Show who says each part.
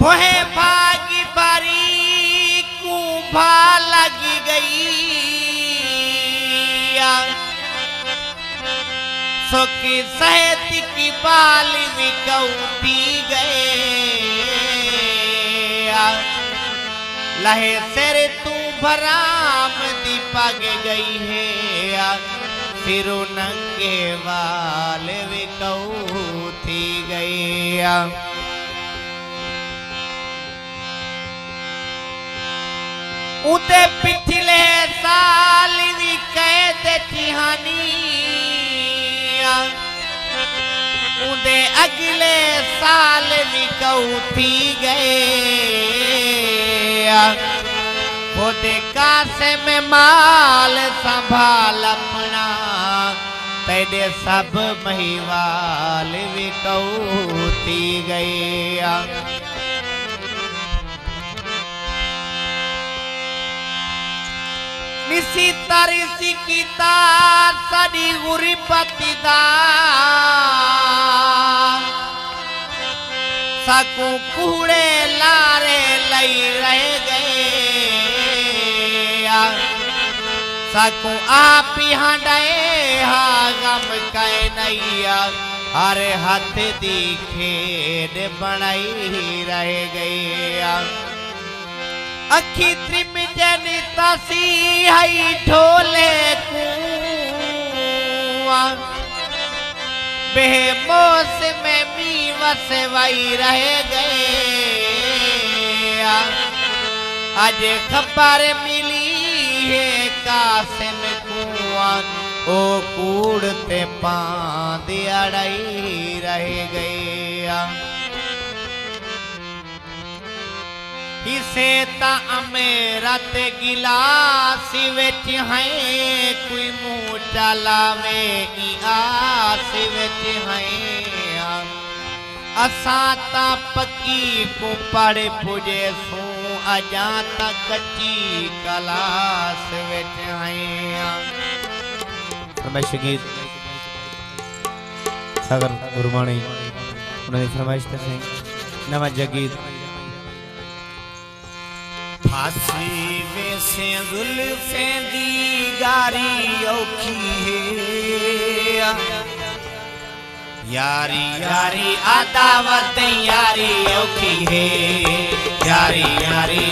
Speaker 1: वह भागी बारी कुंभा लगी गई सोकी सहत की बाल विकौती गए लहे सिर तू भराम दीपक गई है सिरो नंगे वाल विकौती गई उते पिछले साल भी कैद चिहानी उदे अगले साल भी कौथी गए खुद कासे में माल संभाल अपना तेरे सब महिवाल भी कौथी गए निसी तारिसी कीता साड़ी गुरबती दा सकू कूड़े लारे लई रह गए सकू आप ही हंडाए हा गम कह नैया हरे हाथ दी खेड बनाई रह गए अखी त्रिम जन तासी हई ढोले कुआ बेमोस में मी वसवाई रह गए आज खबर मिली है कासिम कुआ ओ कूड़ते पांद अड़ाई रह गए इसे ता अमेरत गिलास वेच हैं कोई मुँह चलावे की आस वेच हैं असा ता पकी को पढ़ पुजे सू अजा ता कच्ची कलास वेच हैं फरमाइश गीत सागर गुरबाणी उन्होंने फरमाइश ते नवा जगीत फांसी वैसे जुल्फे दी गारी औखी है यारी यारी अदावत यारी औखी है यारी यारी